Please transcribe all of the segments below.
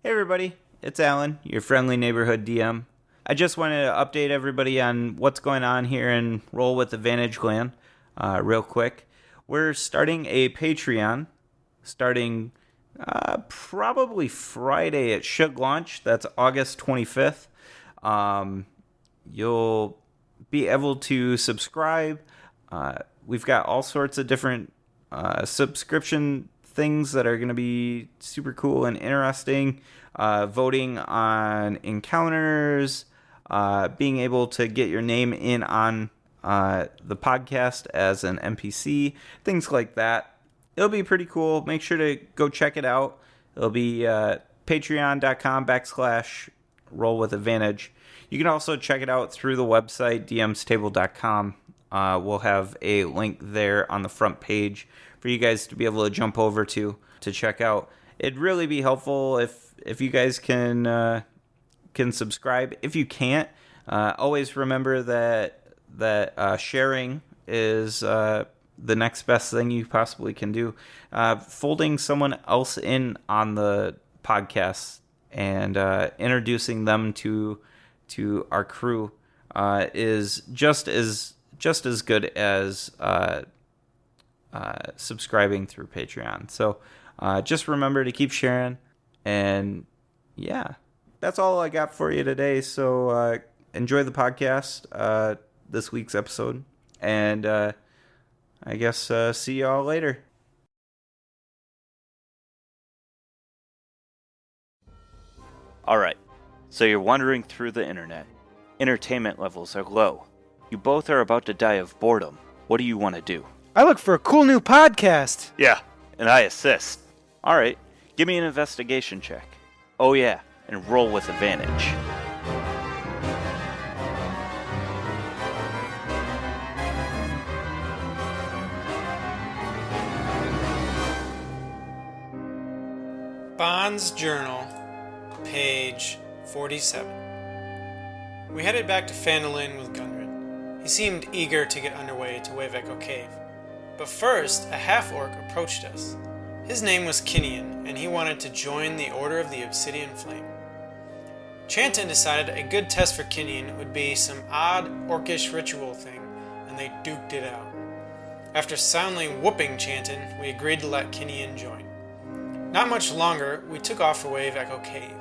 Hey everybody, it's Alan, your friendly neighborhood DM. I just wanted to update everybody on what's going on here in Roll with Advantage Clan real quick. We're starting a Patreon starting probably Friday at Shug Launch. That's August 25th. You'll be able to subscribe. We've got all sorts of different subscription things that are going to be super cool and interesting. Voting on encounters, being able to get your name in on the podcast as an NPC, things like that. It'll be pretty cool. Make sure to go check it out. It'll be patreon.com/rollwithadvantage. You can also check it out through the website, dmstable.com. We'll have a link there on the front page for you guys to be able to jump over to check out. It'd really be helpful if you guys can subscribe. If you can't, always remember that sharing is the next best thing you possibly can do. Folding someone else in on the podcast and introducing them to our crew is just as good as subscribing through Patreon. So just remember to keep sharing. And yeah, that's all I got for you today. So enjoy the podcast, this week's episode. And I guess see y'all later. Alright, so you're wandering through the internet. Entertainment levels are low. You both are about to die of boredom. What do you want to do? I look for a cool new podcast. Yeah, and I assist. Alright, give me an investigation check. Oh yeah, and roll with advantage. Bond's Journal, page 47. We headed back to Phandalin with Gundren. He seemed eager to get underway to Wave Echo Cave. But first, a half-orc approached us. His name was Kinian, and he wanted to join the Order of the Obsidian Flame. Chanton decided a good test for Kinian would be some odd orcish ritual thing, and they duked it out. After soundly whooping Chanton, we agreed to let Kinian join. Not much longer, we took off for Wave Echo Cave.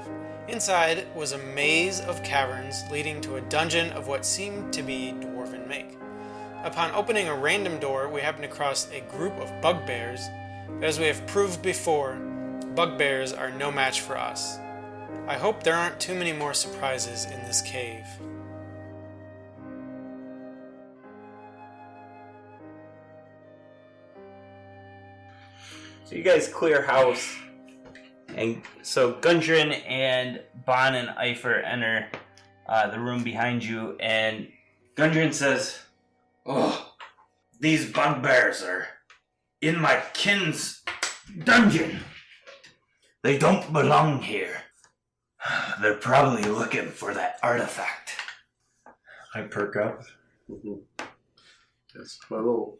Inside was a maze of caverns leading to a dungeon of what seemed to be dwarven make. Upon opening a random door, we happened across a group of bugbears, but as we have proved before, bugbears are no match for us. I hope there aren't too many more surprises in this cave. So you guys clear house. And so Gundren and Bon and Eifer enter the room behind you, and Gundren says, "Oh, these bugbears are in my kin's dungeon. They don't belong here. They're probably looking for that artifact." I perk up. That's my little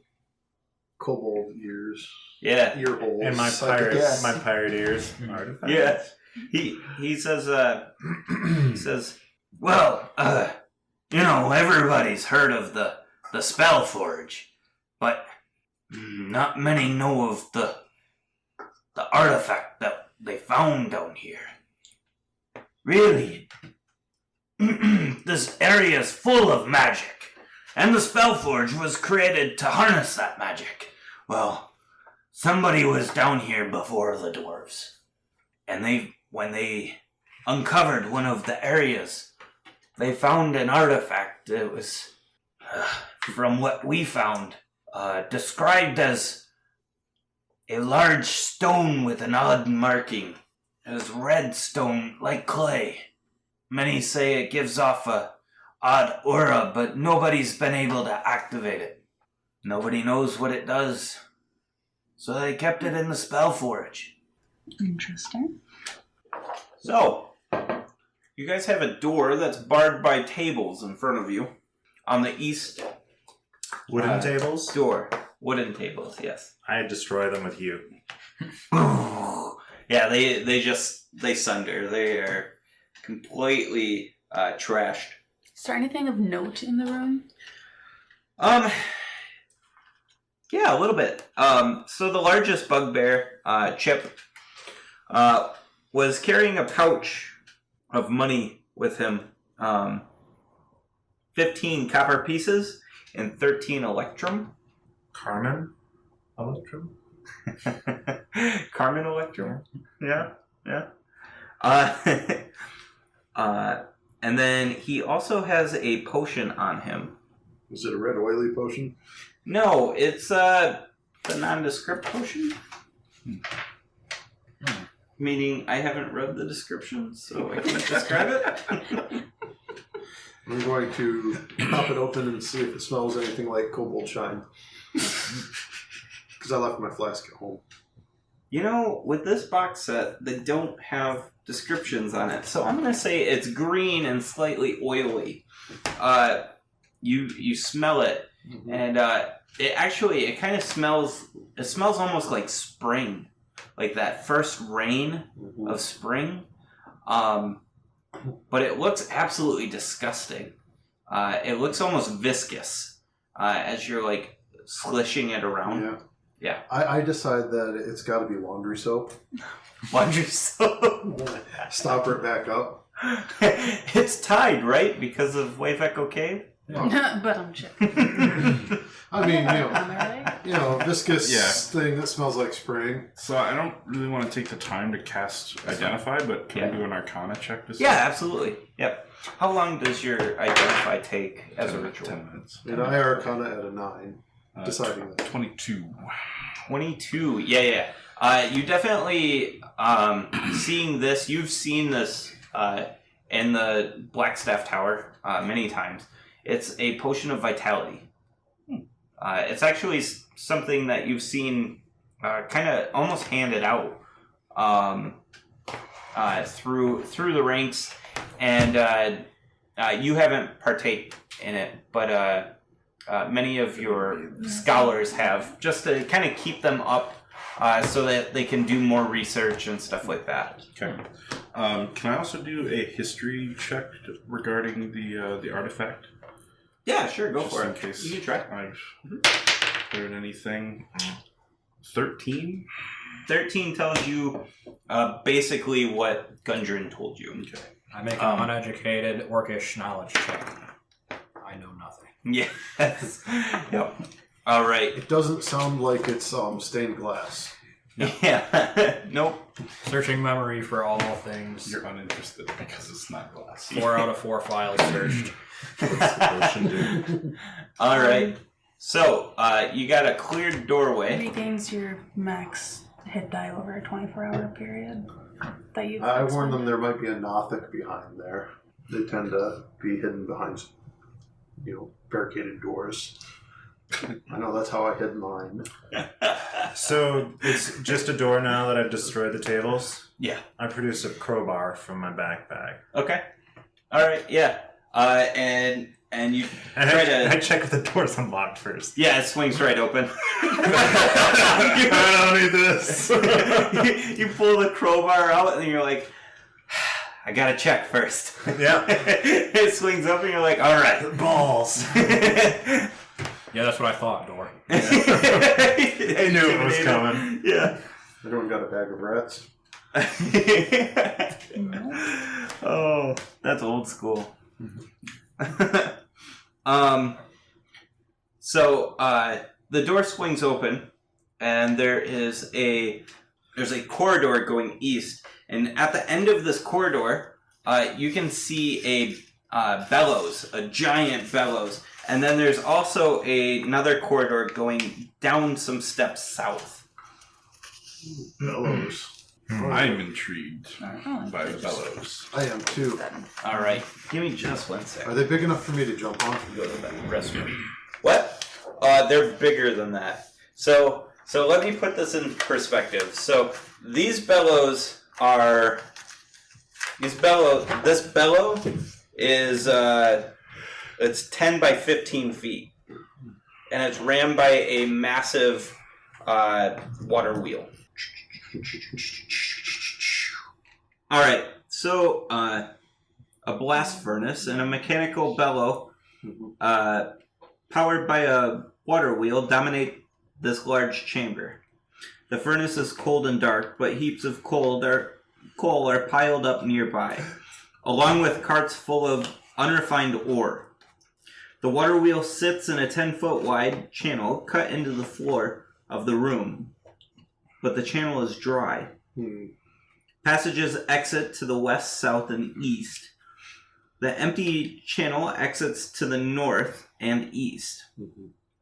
kobold ears. Yeah. Ear holes. And my pirate ears. Artifact. Yeah. He says, well, everybody's heard of the Spell Forge, but not many know of the artifact that they found down here. Really, this area is full of magic, and the Spell Forge was created to harness that magic. Well, somebody was down here before the dwarves, and when they uncovered one of the areas, they found an artifact. It was, from what we found, described as a large stone with an odd marking. It was red stone, like clay. Many say it gives off a odd aura, but nobody's been able to activate it. Nobody knows what it does. So they kept it in the Spell Forge. Interesting. So, you guys have a door that's barred by tables in front of you. On the east Wooden tables? door. Wooden tables, yes. I destroy them with you. Ooh, Yeah, they sunder. They are completely trashed. Is there anything of note in the room? Yeah, a little bit. So the largest bugbear, Chip, was carrying a pouch of money with him. 15 copper pieces and 13 electrum. Carmen Electrum? Carmen electrum. Yeah. And then he also has a potion on him. Is it a red oily potion? No, it's the nondescript potion. Meaning I haven't read the description, so I can't describe it. I'm going to pop it open and see if it smells anything like kobold shine. Because I left my flask at home. You know, with this box set, they don't have descriptions on it, so I'm going to say it's green and slightly oily. You smell it, and it kind of smells. It smells almost like spring, like that first rain of spring. But it looks absolutely disgusting. It looks almost viscous as you're like slishing it around. Yeah. I decide that it's got to be laundry soap. Laundry soap. Stopper it back up. It's tied, right? Because of Wave Echo Cave? But I'm Chip. I mean, Am I right? Viscous thing that smells like spring. So I don't really want to take the time to cast Identify, but can we do an Arcana check to see? Yeah, absolutely. Yep. How long does your Identify take as a ritual? 10 minutes. And I Arcana at a 9. Deciding that. 22. 22. Yeah. You definitely seeing this. You've seen this in the Blackstaff Tower many times. It's a potion of vitality. It's actually something that you've seen kind of almost handed out through the ranks, and you haven't partaked in it, but many of your scholars have, just to kind of keep them up so that they can do more research and stuff like that. Okay. Can I also do a history check regarding the artifact? Yeah, sure, go Just for in it. case You can try. I've heard anything. 13? 13 tells you basically what Gundren told you. Okay. I make an uneducated orcish knowledge check. I know nothing. Yes. Yep. All right. It doesn't sound like it's stained glass. Yeah. Nope. Searching memory for all things. You're uninterested because it's not glass. 4 out of 4 files searched. All right. So you got a cleared doorway. Regains your max hit die over a 24-hour period. That you. I warned them there might be a Nothic behind there. They tend to be hidden behind, barricaded doors. I know that's how I hid mine. So it's just a door now that I've destroyed the tables? Yeah. I produce a crowbar from my backpack. Okay. All right. Yeah. And you And try I to. check if the door's unlocked first. Yeah, it swings right open. I don't need this. You pull the crowbar out and you're like, I gotta check first. Yeah. It swings up and you're like, all right. Balls. Yeah, that's what I thought, Door. I knew it was coming. Yeah. Everyone got a bag of rats. Oh, that's old school. So the door swings open, and there's a corridor going east, and at the end of this corridor, you can see a bellows, a giant bellows, and then there's also another corridor going down some steps south. Bellows. I'm intrigued Oh, by the bellows. I am too. All right, give me just 1 second. Are they big enough for me to jump on? Go to the restroom. What? They're bigger than that. So let me put this in perspective. So this bellow is it's 10 by 15 feet, and it's rammed by a massive water wheel. All right. So, a blast furnace and a mechanical bellow, powered by a water wheel, dominate this large chamber. The furnace is cold and dark, but heaps of coal are piled up nearby, along with carts full of unrefined ore. The water wheel sits in a 10-foot wide channel cut into the floor of the room, but the channel is dry. Passages exit to the west, south, and east. The empty channel exits to the north and east.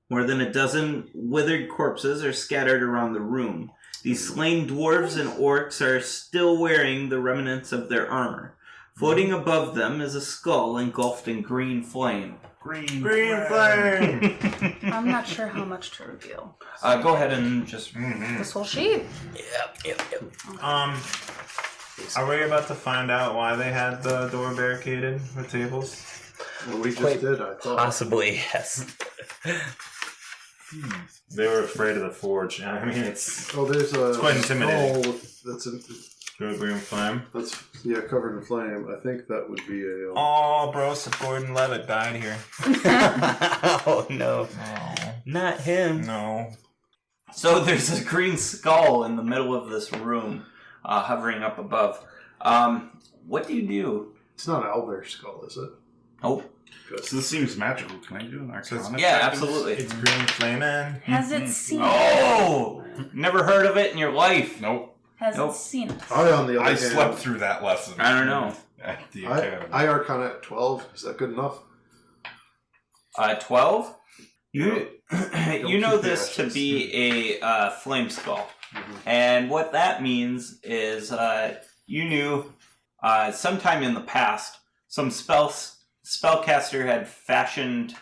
More than a dozen withered corpses are scattered around the room. These slain dwarves and orcs are still wearing the remnants of their armor. Floating above them is a skull engulfed in green flame. Green flame! I'm not sure how much to reveal. Go ahead and just... This whole sheet. Yep. Are we about to find out why they had the door barricaded with tables? Well, we just did, I thought. Possibly, yes. They were afraid of the forge. I mean, it's Oh, there's a quite intimidating. skull that's green flame. that's covered in flame. I think that would be a. Oh, bro, so Gordon Levitt died here. Oh, no. Oh, Not him. no. So there's a green skull in the middle of this room, hovering up above. What do you do? It's not an owlbear skull, is it? Oh, So this seems magical. Can I do an Arcana? yeah, check? absolutely. It's green flaming. Has it seen it? Oh! Never heard of it in your life. Nope. Has Nope. it seen it? I, on the other I hand, slept through that lesson. I don't know. At the I academy. Arcana at 12. Is that good enough? 12? You know keep the this to ashes. be a flame skull. And what that means is you knew sometime in the past some spellcaster had fashioned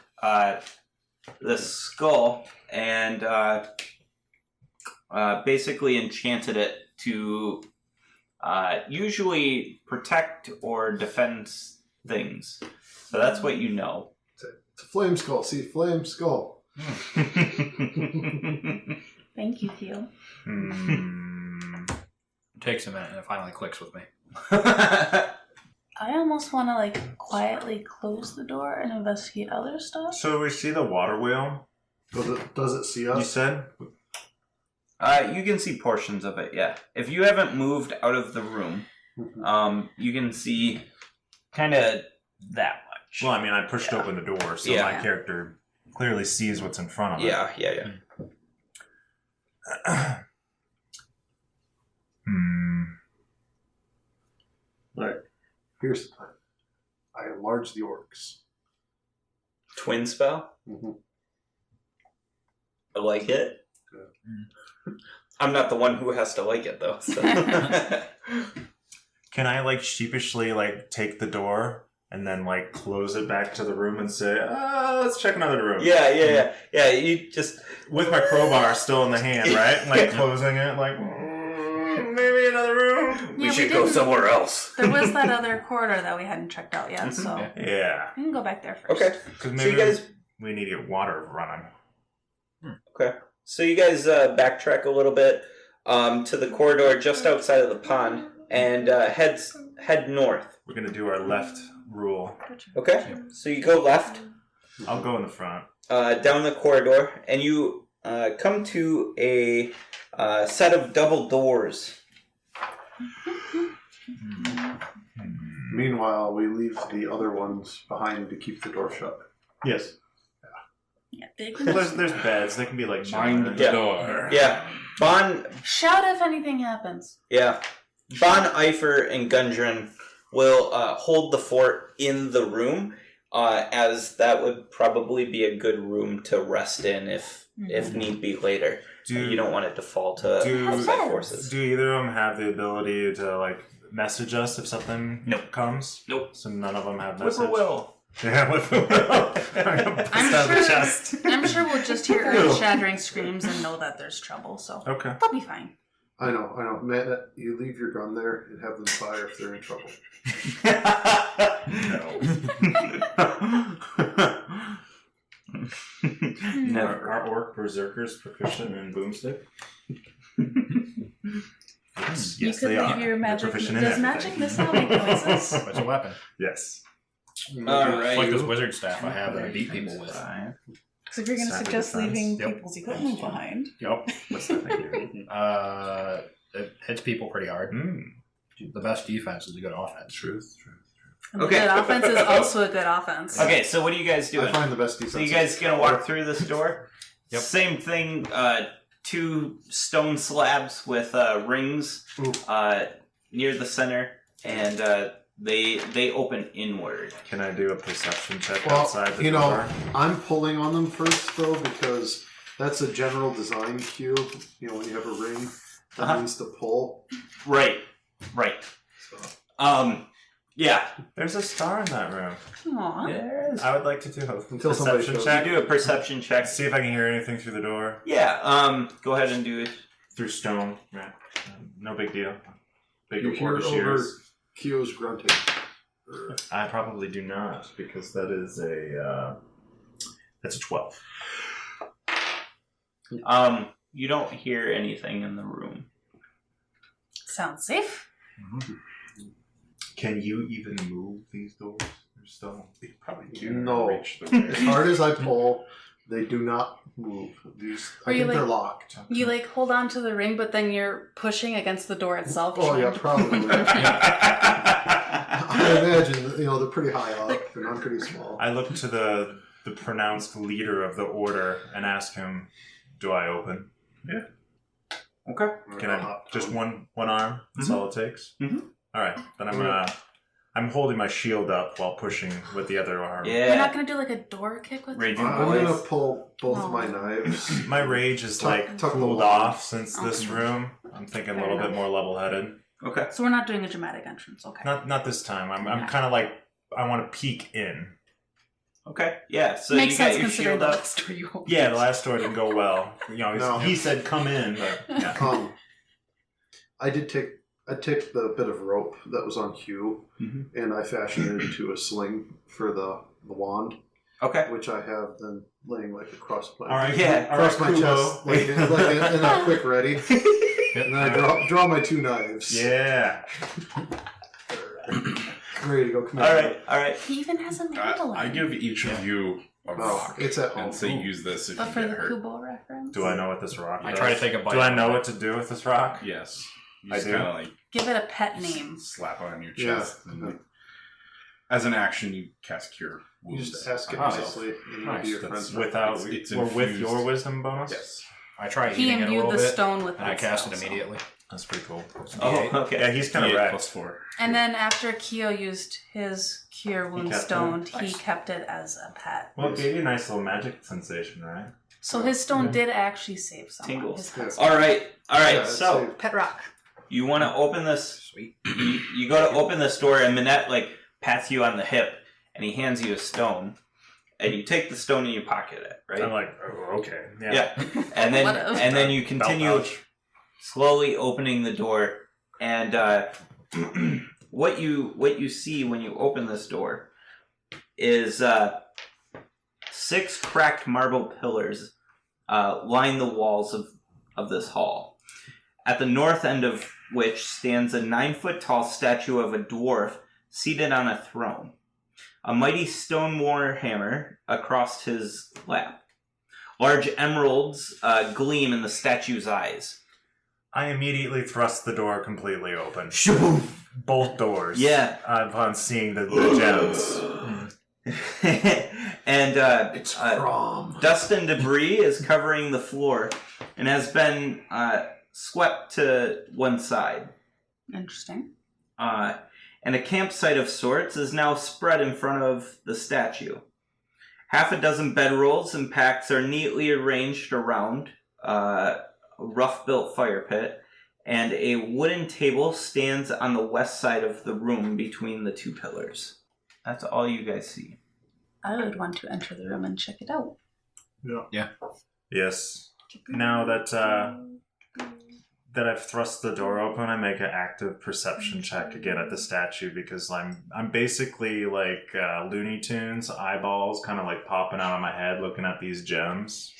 this skull and basically enchanted it to usually protect or defend things. So that's what you know. It's a flame skull. See, flame skull. Thank you, Theo. It takes a minute and it finally clicks with me. I almost want to quietly close the door and investigate other stuff. So we see the water wheel, Does it see you us? said? You can see portions of it, yeah. If you haven't moved out of the room, you can see kind of that much. Well, I mean, I pushed open the door, so Yeah. my character clearly sees what's in front of it. Yeah. Right. Here's the plan. I enlarge the orcs. Twin spell? I like it. I'm not the one who has to like it, though. So. Can I sheepishly take the door and then close it back to the room and say, let's check another room? Yeah. You just With my crowbar still in the hand, right? Closing it, maybe another room. Yeah, we didn't- somewhere else. There was that other corridor that we hadn't checked out yet, so Yeah. we can go back there first. Okay. Because So maybe you guys, we need to get water running. backtrack a little bit to the corridor just outside of the pond and head north. We're going to do our left rule. Okay. So you go left. I'll go in the front. Down the corridor, and you come to a set of double doors. Meanwhile, we leave the other ones behind to keep the door shut. Yes. Yeah, they can There's beds. They can be Mind shelters. the door. Yeah, Bon. shout if anything happens. Yeah, Bon, Eifer, and Gundren will hold the fort in the room, as that would probably be a good room to rest in if need be later. You don't want it to fall to outside forces. Do either of them have the ability to message us if something comes? Nope. So none of them have message. Whippoorwill. Yeah, whippoorwill. I'm sure we'll just hear earth-shattering screams and know that there's trouble, so Okay. they'll be fine. I know. Man, you leave your gun there and have them fire if they're in trouble. Never. Our orc berserkers proficient in boomstick. Yes, You yes, could they leave are. your They're magic. proficient in Does everything. magic missile make noises? It's a weapon. Yes. It's Alright. like this wizard staff I have that I beat people with. So if you're going to Savage suggest defense. leaving Yep. people's equipment behind, Yep. What's that thing? It hits people pretty hard. The best defense is a good offense. Truth. and Okay. the good offense is also a good offense. Okay, so what are you guys I doing? find the best defense. So you guys gonna walk through this door? Yep. Same thing. 2 stone slabs with rings Ooh. near the center, and they open inward. Can I do a perception check Well, outside the you door? know, I'm pulling on them first though because that's a general design cue. You know, when you have a ring, that means to pull. Right. So. Yeah. There's a star in that room. Aww. There is. I would like to do a Until somebody perception shows check. You do a perception check. See if I can hear anything through the door. Yeah. Go ahead and do it. Through stone. Yeah. No big deal. Big You hear orcish over ears. Kyo's grunting. I probably do not, because that is that's a 12. You don't hear anything in the room. Sounds safe. Can you even move these doors? They're stone. They probably do No. reach the As hard as I pull, they do not move. These, Or I you think they're like- locked. You like hold on to the ring, but then you're pushing against the door itself. Oh yeah, trying to- probably. I imagine they're pretty high up and I'm pretty small. I look to the pronounced leader of the order and ask him, "Do I open?" Yeah. Okay. Can I just one arm? That's all it takes. Mhm. All right, then I'm holding my shield up while pushing with the other arm. You're Yeah. not gonna do like a door kick with Raging I'm boys. gonna pull both Oh. of my knives. My rage is Tuck the cooled wand. off since this Okay. room. I'm thinking a Fair little bit enough. more level-headed. Okay. So we're not doing a dramatic entrance, okay? Not this time. I'm Yeah. kind of like I want to peek in. Okay. Yeah. So Makes you got sense your considering shield the up. last door you opened. Yeah, the last door didn't go well. No. He said come in, but yeah. I took the bit of rope that was on Q Mhm. and I fashioned it into a sling for the wand, Okay. which I have then laying like across my All right, Yeah. across my Kubo. chest, like in a quick ready. And then I draw my 2 knives. Yeah. Ready to go command. All right. He even has a mandolin. I give each of you a rock it's at home. and say use this if But you for get the hurt. Kubo reference? Do I know what this rock I does? try to take a bite. Do I out know of what to do with this rock? Yes. You I just do. kind of like Give it a pet name. slap on your Yeah. chest. And as an action, you cast Cure You Wounds. just ask it Ah, nicely, and you'll nice. be your That's friend. Without It's or with infused. your wisdom bonus? Yes. I try He eating it a imbued little the bit, stone with and I that cast spell, it so- immediately. That's pretty cool. Oh, okay. Yeah, he's kind of D8 wrecked. plus 4. And then after Kyo used his Cure Wound kept it? Stone, he Nice. kept it as a pet. Well, it gave you a nice little magic sensation, right? So his stone did actually save someone. Tingles. His pet All right. Yeah, it's So safe. Pet rock. you want to open this? Sweet. You go to open this door, and Minette pats you on the hip, and he hands you a stone, and you take the stone and you pocket it, right? I'm like, oh, okay. Yeah. And then Whatever. and then you continue Belt pouch. slowly opening the door, and what you see when you open this door is 6 cracked marble pillars line the walls of this hall, at the north end of which stands a 9-foot-tall statue of a dwarf seated on a throne, a mighty stone warhammer across his lap. Large emeralds gleam in the statue's eyes. I immediately thrust the door completely open. Both doors. Yeah. Upon seeing the gems. And It's Crom. dust and debris is covering the floor and has been swept to one side. Interesting. And a campsite of sorts is now spread in front of the statue. Half a dozen bedrolls and packs are neatly arranged around a rough-built fire pit, and a wooden table stands on the west side of the room between the 2 pillars. That's all you guys see. I would want to enter the room and check it out. Yes. Now that I've thrust the door open, I make an active perception check again at the statue, because I'm basically like Looney Tunes, eyeballs kind of like popping out of my head looking at these gems.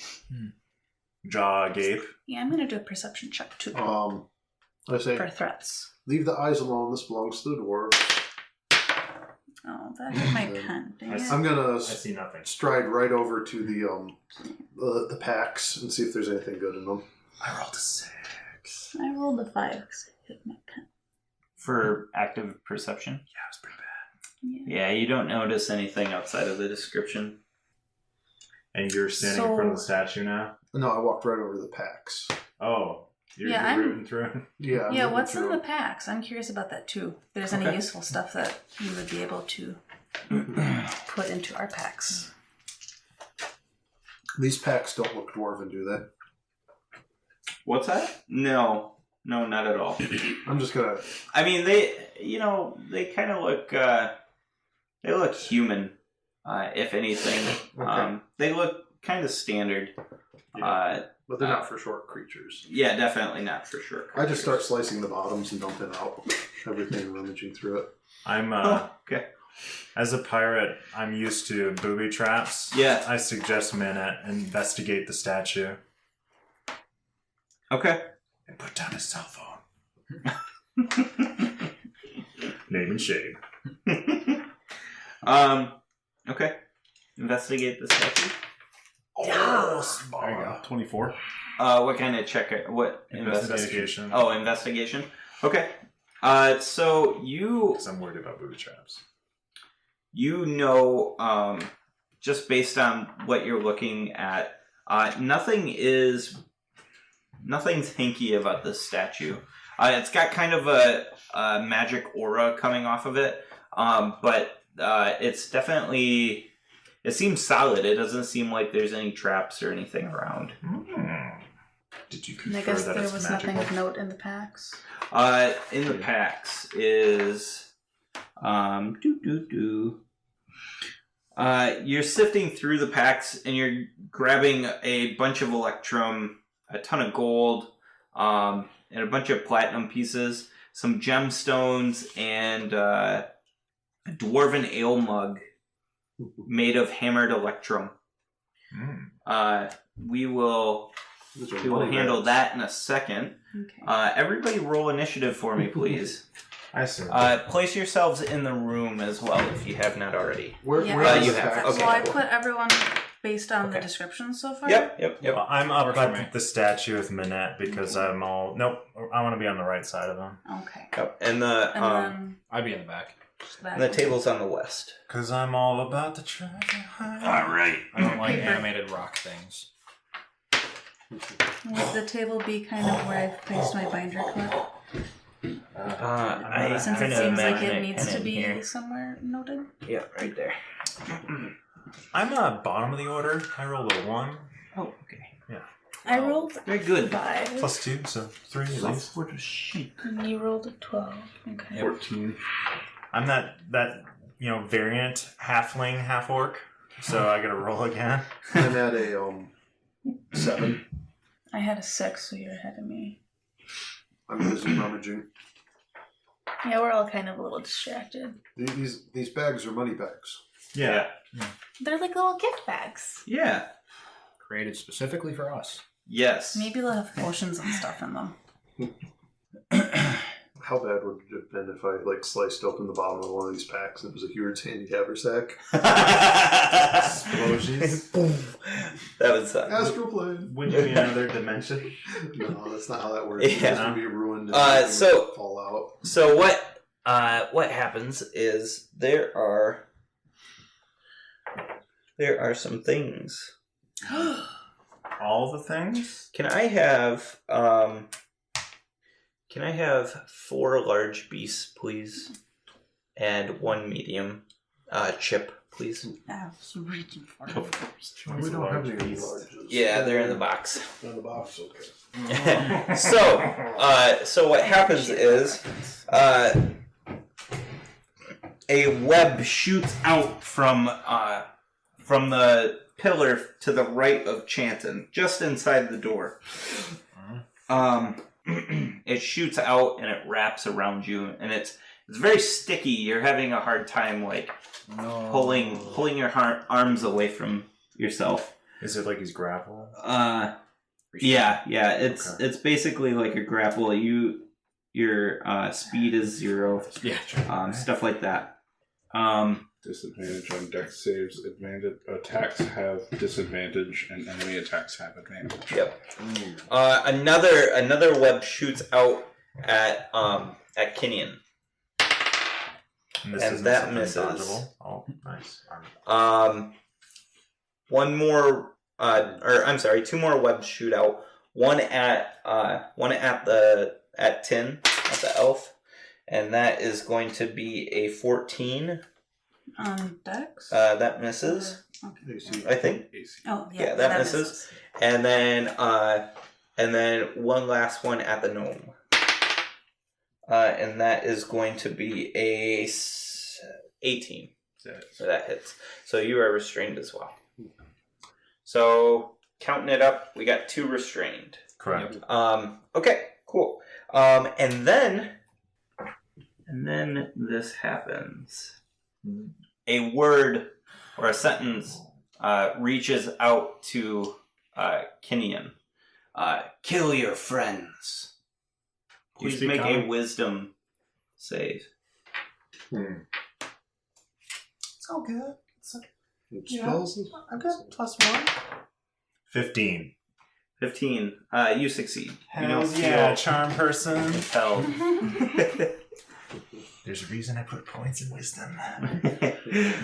Jaw agape. Yeah, I'm going to do a perception check too. I say, for threats. leave the eyes alone. This belongs to the dwarves. Oh, that's my pen. Dang it. I'm gonna I see nothing. stride right over to the packs and see if there's anything good in them. I rolled a 6. I rolled a 5 because I hit my pen. For active perception? Yeah, it was pretty bad. Yeah. Yeah, you don't notice anything outside of the description. And you're standing in front of the statue now? No, I walked right over to the packs. Oh, you're Yeah, you're I'm- rooting through? Yeah. I'm Yeah, looking what's in through the them. packs? I'm curious about that too. If there's Okay. any useful stuff that you would be able to put into our packs. These packs don't look dwarven, do they? What's that? No, not at all. I'm just gonna. I mean, they kind of look, they look human, if anything. Okay. They look kind of standard. But they're not for short creatures. Yeah, definitely not for sure. I just start slicing the bottoms and dumping out everything, rummaging through it. I'm, Okay. as a pirate, I'm used to booby traps. Yeah. I suggest Minette investigate the statue. Okay. And put down his cell phone. Name and shame. Okay. Investigate the statue. Oh, There you go. 24. What kind of check? What Investigation. Oh, investigation. Okay. So you Because I'm worried about booby traps. know, just based on what you're looking at, nothing's hinky about this statue. It's got kind of a magic aura coming off of it, but it's definitely. It seems solid. It doesn't seem like there's any traps or anything around. Did you And I confer guess that there it's was magical? nothing of note in the packs. In the packs is you're sifting through the packs and you're grabbing a bunch of electrum, a ton of gold, and a bunch of platinum pieces, some gemstones, and a dwarven ale mug made of hammered electrum. We will handle that in a second. Okay. Everybody roll initiative for me, please. I see. Place yourselves in the room as well if you have not already. Where Yeah. are you the have. packs? Okay. So I put everyone based on the Okay. description so far? Yep. Well, I'm up Works for me. at the statue with Minette because I'm all... Nope, I want to be on the right side of them. Okay. Yep. And the And then I'd be in the back. that and the one. table's on the west. Because I'm all about the treasure hunt. All right. I don't like Paper. animated rock things. Would the table be kind of where I've placed my binder clip? I Since it kinda seems like imagine it needs kinda to in be here. somewhere noted. Yeah, right there. I'm bottom of the order. I rolled a 1. Oh, okay. I rolled Very good. 5. Plus 2, so 3 at least. What a sheep. And you rolled a 12. Okay. 14. I'm that variant halfling, half orc. So I gotta roll again. I'm at a 7. I had a 6, so you're ahead of me. I'm busy rummaging. Yeah, we're all kind of a little distracted. These bags are money bags. Yeah. They're like little gift bags. Yeah. Created specifically for us. Yes. Maybe they'll have potions and stuff in them. How bad would it have been if I sliced open the bottom of one of these packs and it was a huge handy haversack? Explosions. That would suck. Astral plane. Wouldn't you be in another dimension? No, that's not how that works. It's Yeah. just gonna be ruined. And So- everything would fall out. So what happens is there are some things. All the things? Can I have 4 large beasts, please? And 1 medium chip, please. I was reaching for it. We don't have any larges. Yeah, they're in the box. In the box, okay. So what happens is a web shoots out from the pillar to the right of Chanton, just inside the door. It shoots out and it wraps around you, and it's very sticky. You're having a hard time pulling your arms away from yourself. Is it like he's grappled? Yeah. It's basically like a grapple. You Your speed is 0. Yeah. Stuff like that. Disadvantage on dex saves. Attacks have disadvantage, and enemy attacks have advantage. Yep. Another web shoots out at Kinian. And that misses. Dodgeable. Oh, nice. One more, two more webs shoot out. One at Tin, at the elf, and that is going to be a 14. Dex? That misses. Okay. I think. Oh, Yeah, that misses. And then one last one at the gnome. And that is going to be a 18. So that hits. So you are restrained as well. So counting it up, we got 2 restrained. Correct. Okay, cool. And then this happens. A word or a sentence reaches out to Kinian. Kill your friends. Please speak make common? a wisdom save. It's all good. Spells? I've got +1. 15. 15. You succeed. You Hell don't yeah, feel charm person. compelled. There's a reason I put points in wisdom.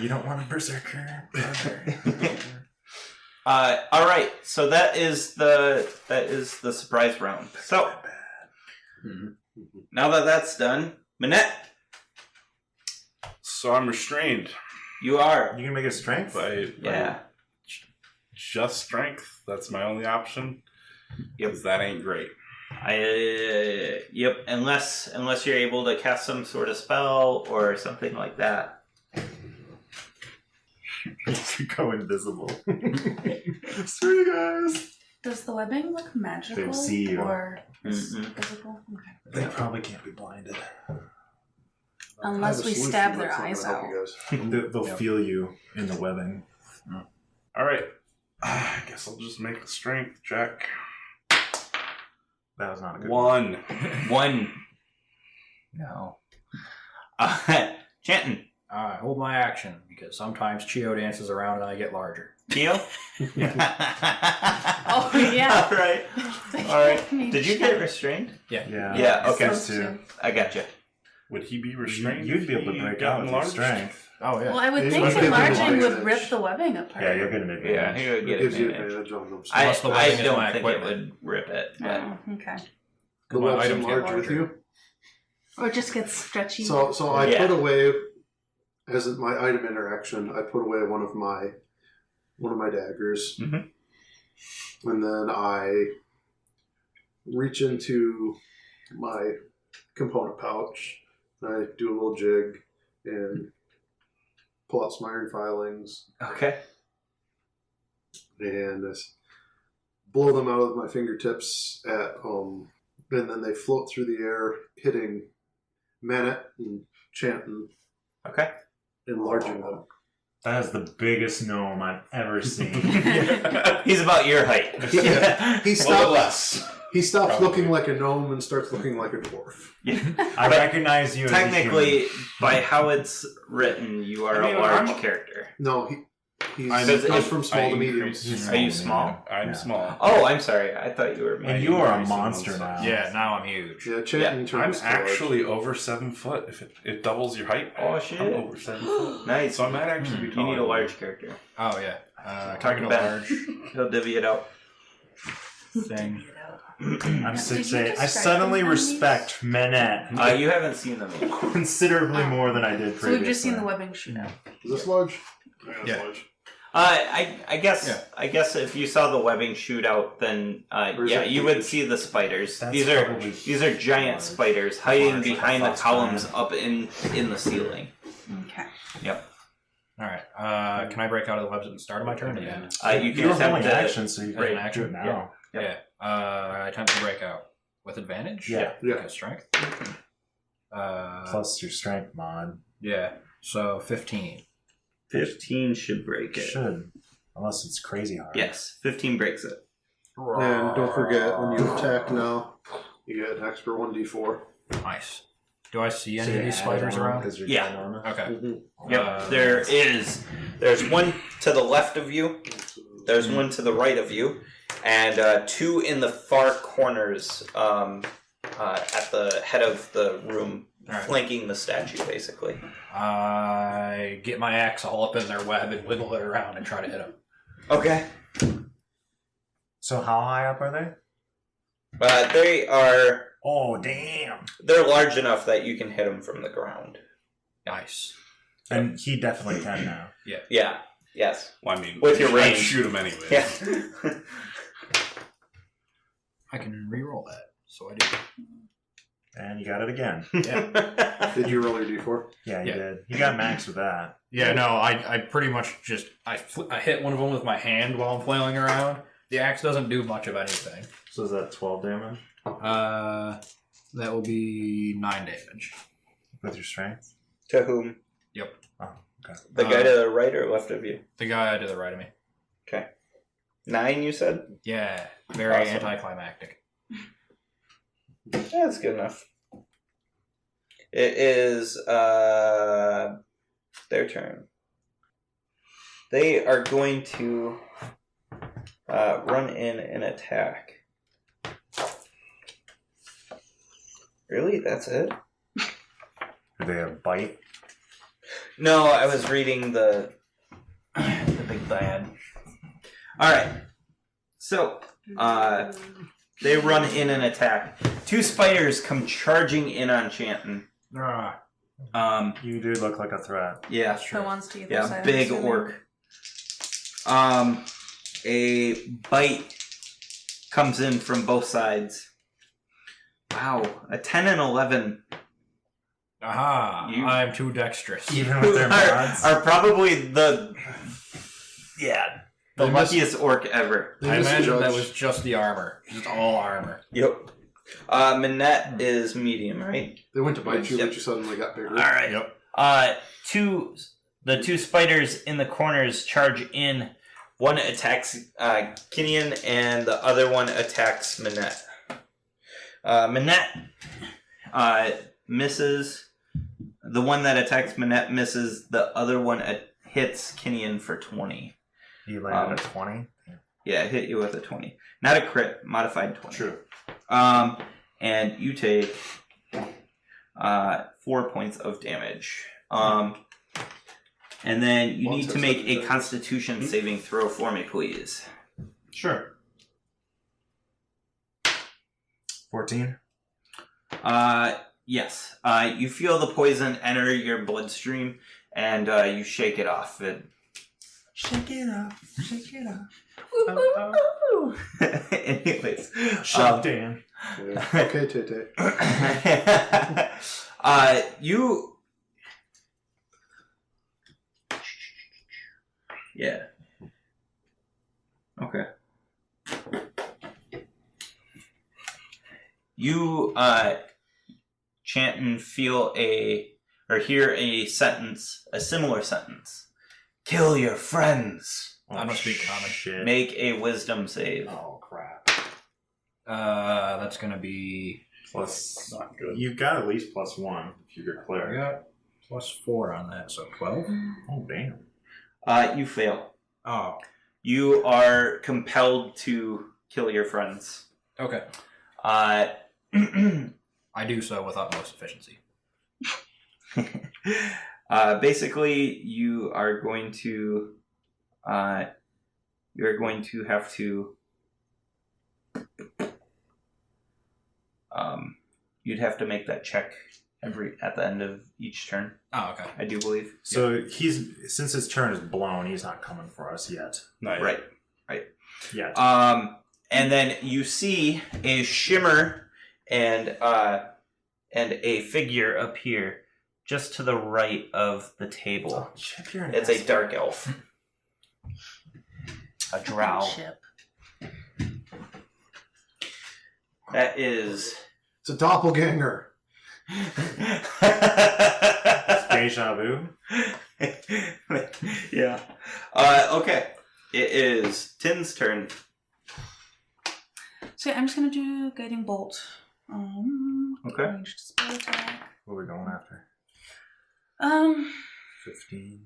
You don't want a berserker. All right. So that is the surprise round. So now that that's done, Minette, So I'm restrained you are. You can make a strength? by Yeah. just strength. That's my only option. Yep. 'Cause that ain't great. Yep. Unless you're able to cast some sort of spell or something like that. You go invisible. Sorry, guys. Does the webbing look magical? They see you. Or Mm-mm. physical? Okay. They probably can't be blinded. Unless we stab their eyes out. They'll feel you in the webbing. All right. I guess I'll just make a strength check. That was not a good 1. 1. No. Chanton. I hold my action because sometimes Chio dances around and I get larger. Keo? Oh, yeah. All right. All right. Did you get restrained? Yeah. Yeah, okay. Those two. I gotcha. Would he be restrained? You'd if be able to he break got out with your enlarged? strength. Oh, yeah. Well, I would It think must be enlarging would advantage. rip the webbing apart. Yeah, you'll get an advantage. Yeah, he would It get gives you advantage. advantage on those. I Plus the webbing is don't my think it equipment. would rip it. But Oh, okay. The My web's items get enlarged with larger. you. Or it just gets stretchy. So I Yeah. put away, as my item interaction, I put away one of my daggers, Mhm. and then I reach into my component pouch. I do a little jig and pull out some iron filings okay. and blow them out of my fingertips and then they float through the air, hitting Manet and Chanton, Okay. enlarging them. That is the biggest gnome I've ever seen. He's about your height. He A little stops. less. He stops Probably. looking like a gnome and starts looking like a dwarf. I recognize you as a Technically, human. by how it's written, you are I mean, a large I'm- character. No, he I'm- goes if- from small I to medium. increase- He's Are you small, small? I'm Yeah. small. Oh, I'm sorry. I thought you were. And you are a Increase in monster one now. Yeah, now I'm huge. Yeah, Chanton Yeah, turns I'm to large. actually over 7 foot. If it doubles your height, Oh, shit. I'm over 7 foot. Nice. So I might actually be You taller. need a large character. Oh, yeah. Talking Talking a about- large He'll divvy it out. thing. I'm Did you 6'8". just I strike suddenly them on these? respect Manette You haven't seen them yet. considerably more than I did previously. So we've just seen the webbing shoot out. Is this large? Yeah. Large. I guess Yeah. I guess if you saw the webbing shoot out, then Or is yeah, that you would huge? see the spiders. That's these are probably giant spiders hiding large, like a behind the fox columns spider. up in the ceiling. Okay. Yep. All right. Can I break out of the webs at the start of my turn again? You can You're attempt holding to action, so you As an can action? do it now. Yep. Yeah. I attempt to break out with advantage. Yeah. Yeah. Okay, strength. Plus your strength mod. Yeah. So 15. 15 should break it. Should. Unless it's crazy hard. Yes, 15 breaks it. And don't forget, when you attack now, you get an extra 1d4. Nice. Do I see any of these spiders around? Because you're Yeah. ginormous? Okay. Yep, there is. There's one to the left of you. There's one to the right of you, and 2 in the far corners at the head of the room, flanking the statue, basically. I get my axe all up in their web and wiggle it around and try to hit them. Okay. So how high up are they? They are. Oh, damn. They're large enough that you can hit them from the ground. Nice. And he definitely can now. Yeah. Yes. Well, I mean, With your I'd range. shoot him anyway. Yeah. I can re-roll that, so I do. And you got it again. Yeah. Did you roll your d4? Yeah, you Yeah. did. You got max with that. Yeah, no, I pretty much just I hit one of them with my hand while I'm flailing around. The axe doesn't do much of anything. So is that 12 damage? That will be 9 damage. With your strength? To whom? Yep. Oh, okay. The guy to the right or left of you? The guy to the right of me. Okay. 9, you said? Yeah, very Awesome. anticlimactic. Yeah, that's good enough. It is their turn. They are going to run in and attack. Really? That's it? Do they have bite? No, I was reading the big bad. Alright. So, they run in and attack. 2 spiders come charging in on Chanton. You do look like a threat. Yeah. The ones to either Yeah, side. big I'm assuming. orc. A bite comes in from both sides. Wow, a 10 and 11 Aha! You- I'm too dexterous. Even with their mods? are probably the They must- luckiest orc ever. I imagine that was just the armor. Just all armor. Yep. Minette is medium, right? They went to bite you, Yep. but you suddenly got bigger. All right. Yep. The 2 spiders in the corners charge in. One attacks Kinian, and the other one attacks Minette. Minette misses. The one that attacks Minette misses. The other one hits Kinian for 20. You landed a 20? Yeah, it hit you with a 20. Not a crit, modified 20. True. And you take 4 points of damage. And then you need to make a Constitution saving throw for me, please. Sure. 14? Yes. You feel the poison enter your bloodstream, and you shake it off. Shake it off. Shake it off. Woo-hoo-hoo. Anyways. Shut down. Yeah. Okay, Tay-Tay. You... Yeah. Okay. You, chant and feel or hear a sentence, a similar sentence. Kill your friends. I must be common. Shit. Make a wisdom save. Oh, crap. That's gonna be Plus, Not good. you've got at least +1 if you're I clear. got +4 on that, so 12. Oh, damn. You fail. Oh, You are compelled to kill your friends. okay. I do so with utmost efficiency. Basically, you are going to have to. You'd have to make that check at the end of each turn. Oh, okay. I do believe. So since his turn is blown, he's not coming for us yet. Not yet. Right. Yet. And then you see a shimmer and a figure appear just to the right of the table. Chip, you're an It's a asshole. dark elf. A drow. Ship. That is. It's a doppelganger. Deja vu. Yeah. Okay. It is Tin's turn. So yeah, I'm just gonna do guiding bolt Okay. Ranged spell attack. What are we going after? 15.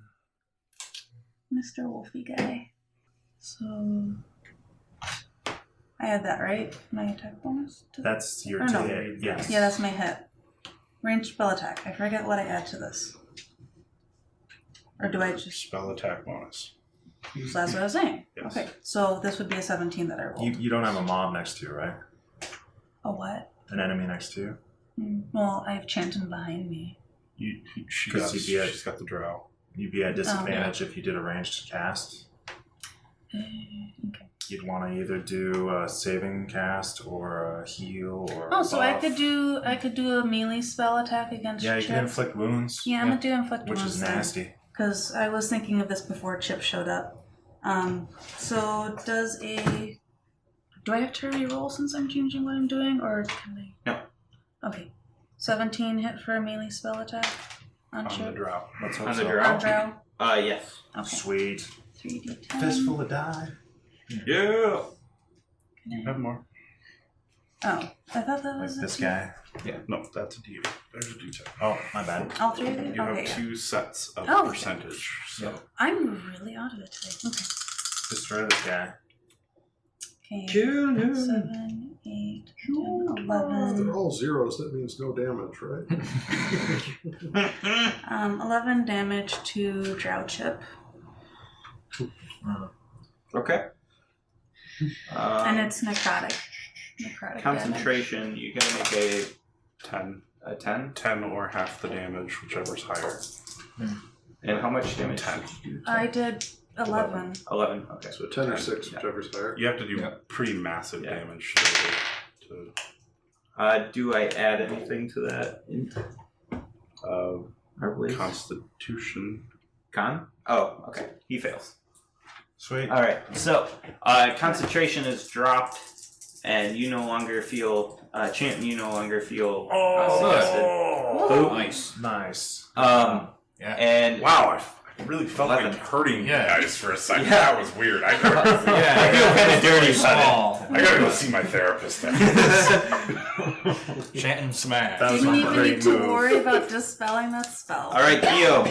Mr. Wolfie guy. So I had that right? My attack bonus? That's your Or no. TA. Yes. Yeah, that's my hit. Ranged spell attack. I forget what I add to this. Or do I just... Spell attack bonus. So that's what I was saying. Yes. Okay, so this would be a 17 that I rolled. You don't have a mob next to you, right? A what? An enemy next to you? Well, I have Chanton behind me. She's got the drow. You'd be at disadvantage if you did a ranged cast. Okay. You'd want to either do a saving cast or a heal or Oh, a so buff. I could do a melee spell attack against Yeah, you Chip. can inflict wounds. Yeah, I'm gonna do inflict Which wounds is nasty. Because I was thinking of this before Chip showed up. So do I have to re-roll since I'm changing what I'm doing, or can I? No. Okay. 17 hit for a melee spell attack on On the Chip. drow. Let's hope On the so. drow? On Drow. Yes. Okay. Sweet. 3d10. Fistful of die. Yeah. You have more. Oh, I thought that Like was this guy. Yeah. No, that's a D8. There's a D10. Oh, my bad. All three of you? You Okay. have two sets of Oh. percentage. So I'm really out of it today. Okay. Destroy this guy. Okay. Kill him. 7, 8, 10, If 11. they're all zeros, that means no damage, right? 11 damage to Drow Chip. Okay. And it's necrotic. Necrotic Concentration, you gotta make a 10. A 10? 10 or half the damage, whichever's higher. And how much damage? 10. did you do? I did 11. 11, okay. So 10 or 6, whichever's higher. You have to do pretty massive Yeah. damage to Do I add anything to that? Probably. Constitution. Con? Oh, okay. He fails. Sweet. Alright, so concentration is dropped, and you no longer feel, Chanton, you no longer feel suggested. Oh, Nice. nice. Yeah. And Wow, I really felt 11. like hurting Yeah. you guys for a second. Yeah. That was weird. I gotta I feel kind of dirty about Small. I gotta go see my therapist then. Chanting smash. That was Didn't a even great need to move. worry about dispelling that spell. Alright, Keo.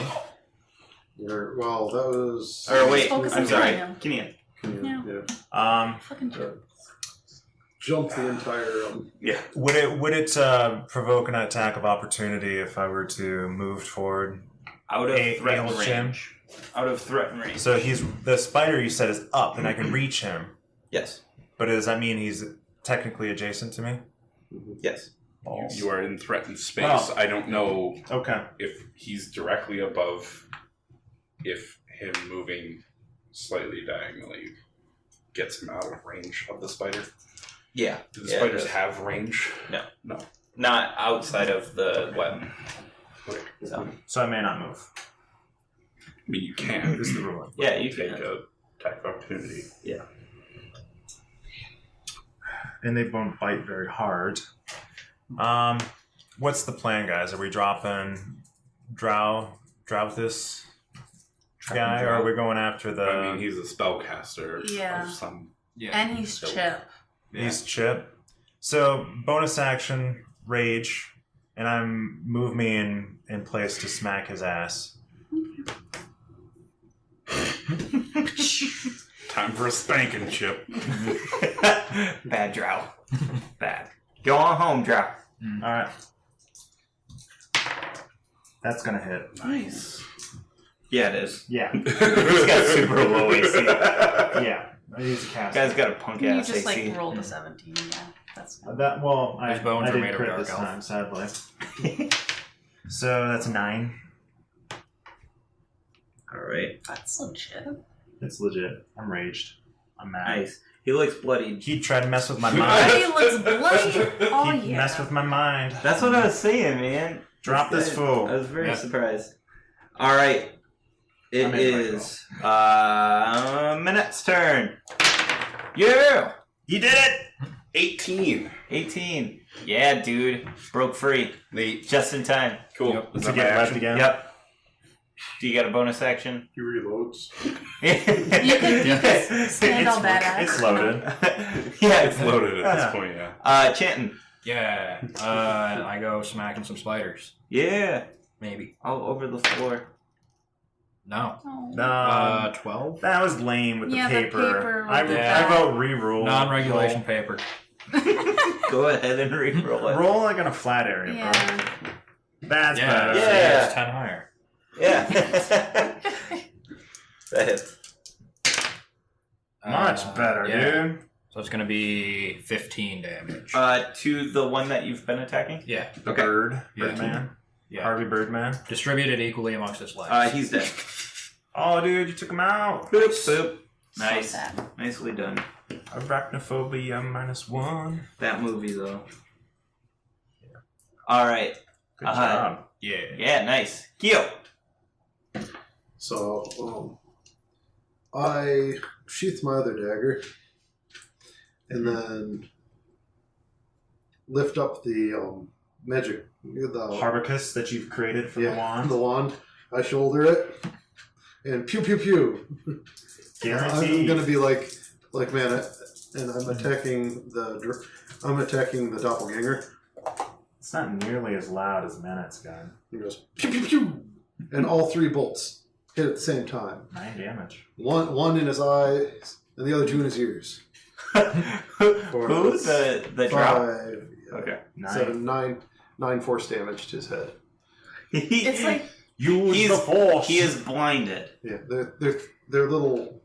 Well, that was... Or wait, Focus I'm on sorry. him. Kenyan. Yeah. Fucking Chip. Jump the entire... Yeah. Would it provoke an attack of opportunity if I were to move forward? Out of threat able to range. Out of threat range. So the spider you said is up, and I can reach him. Yes. But does that mean he's technically adjacent to me? Yes. You are in threatened space. Oh. I don't know Okay. if he's directly above, if him moving slightly diagonally gets him out of range of the spider. Yeah. Do the Yeah, spiders it does. have range? No. No. Not outside of the web. Okay. So I may not move. I mean, you can. This is the ruling. Yeah, you Take can. a attack of opportunity. Yeah. And they won't bite very hard. What's the plan, guys? Are we dropping Drow this guy, or are we going after the... I mean, he's a spellcaster Yeah. of some... Yeah. And he's Chip. He's Chip. So, bonus action, rage, and I'm move me in place to smack his ass. Time for a spanking, Chip. Bad drow. Bad. Go on home, drow. Alright. That's gonna hit. Nice. Yeah, it is. Yeah. He's got super low AC. Yeah. I use a cast. Guy's got a punk You ass just AC. rolled a 17, yeah. That's His I I bones are did made of crit dark this elf. time, sadly. So that's 9. Alright. That's legit. It's legit. I'm raged. I'm mad. Nice. He looks bloodied. He tried to mess with my He mind. looks bloody. Oh, He yeah. messed with my mind. That's what I was saying, man. Drop this fool. I was very Yeah. surprised. Alright. It I made my is Minette's turn. Yeah! He did it! 18. 18. Yeah, dude. Broke free. Neat. Just in time. Cool. Yep. Is To that get my left action? again. Yep. Do you got a bonus action? He reloads. You can stand all badass. It's loaded. Yeah, It's loaded at Yeah. this point, yeah. Chanton. Yeah. I go smacking some spiders. Yeah. Maybe. All over the floor. No. Oh. 12? That was lame with Yeah, the the paper. paper I, with the- I vote re-roll. Non-regulation paper. Go ahead and re-roll it. Roll like on a flat area, bro. Yeah. That's Yeah. better. Yeah. It's 10 higher. Yeah. That hits. Much better, yeah. dude. So it's going to be 15 damage. To the one that you've been attacking? Yeah. The Okay. bird. Yeah. Birdman. Yeah. Harvey Birdman. Distributed equally amongst its legs. He's dead. Oh, dude, you took him out. Boop, boop. So Nice. sad. Nicely done. Arachnophobia -1. That movie, though. Alright. Good job. Yeah. Yeah, nice. Kyo. So, I sheath my other dagger and then lift up the magic, the Harbicus that you've created for the wand. The wand. I shoulder it and pew pew pew. Guaranteed. I'm gonna be like man, and I'm attacking the doppelganger. It's not nearly as loud as Manet's gun. He goes pew pew pew, and all 3 bolts hit at the same time. 9 damage. One in his eyes, and the other 2 in his ears. Who? The drop? 5, Okay. 7, 9 force damage to his head. It's like Use the force. He is blinded. Yeah, they're little,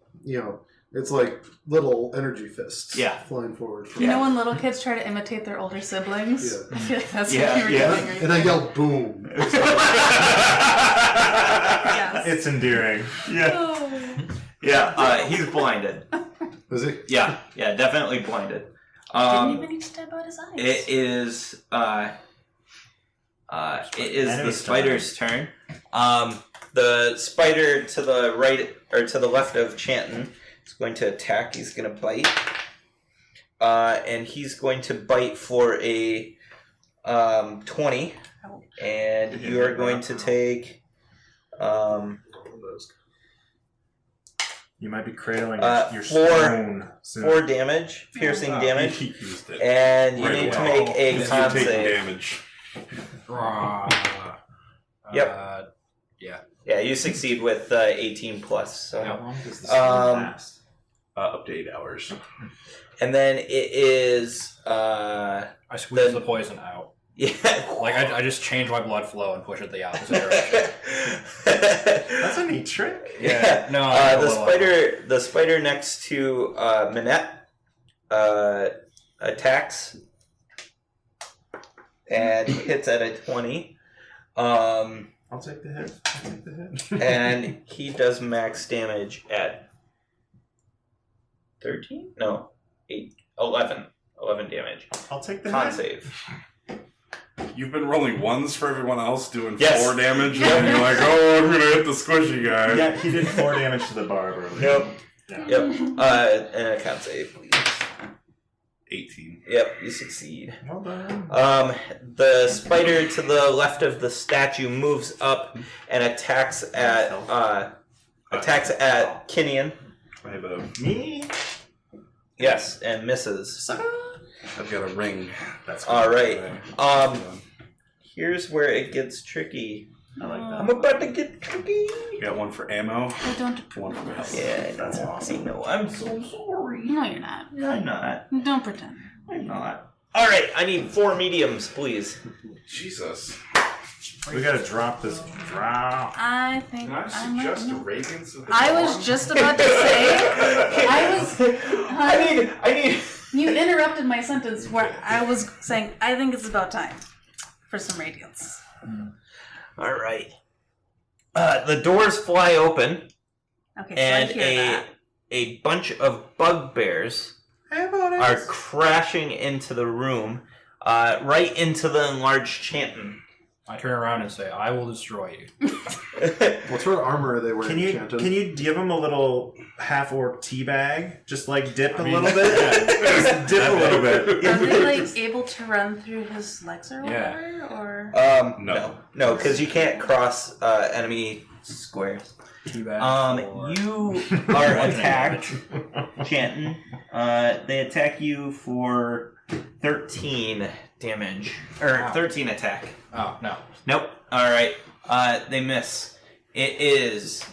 it's like little energy fists. Yeah. Flying forward. you know when little kids try to imitate their older siblings. Yeah. I feel like that's Yeah, what you were yeah. doing right And I there. yelled boom. Yes. It's endearing. Yeah. Oh. Yeah, he's blinded. Is he? Yeah, definitely blinded. Didn't even need to stab out his eyes. It is the Enemy's spider's turn. The spider to the right or to the left of Chanton is going to attack. He's going to bite, and he's going to bite for a 20. And you are going to take You might be cradling your 4 stone soon. 4 damage, piercing damage, He used it. and you Right need to away. make a He's con taking save. damage. Yep. Yeah, you succeed with 18 plus. So. How long does this last? Up to 8 hours. And then it is I squeeze the poison out. yeah. Like, I just change my blood flow and push it the opposite direction. That's a neat trick. Yeah. No, I the spider next to Minette attacks and hits at a 20. I'll take the hit. And he does max damage at 13? No, 8, 11. 11 damage. I'll take the Con hit. save. You've been rolling ones for everyone else, doing Yes. 4 damage, and then you're like, oh, I'm gonna hit the squishy guy. Yeah, he did 4 damage to the barb earlier. Yep. Yeah. Yep. And a con save, please. 18. Yep, you succeed. Well done. The spider to the left of the statue moves up and attacks at Kinian. I have a. Me? Yes, and misses. I've got a ring. That's All good. right. Here's where it gets tricky. I like that. I'm about to get tricky. Got one for ammo. I don't. One for health. Yeah, That's awesome. I know. I'm so sorry. No, you're not. I'm not. Don't pretend. I'm not. All right, I need 4 mediums, please. Jesus. We gotta drop this drop. I think Can I I'm suggest right. Reagan to the I was dawn? just about to say. I need. You interrupted my sentence where I was saying I think it's about time for some radiance. All right. The doors fly open, Okay, and so I hear that. a bunch of bugbears are crashing into the room, right into the enlarged Chanton. I turn around and say, I will destroy you. What sort of armor are they wearing? Can you give him a little half-orc tea bag? Just like dip a mean, little bit? Just dip a little bit. Are they like able to run through his legs or Yeah. whatever? Or No, because you can't cross enemy squares. Teabag. You are attacked, Chanton. They attack you for 13 damage. Or Wow. 13 attack. Oh, no. Nope. Alright. They miss. It is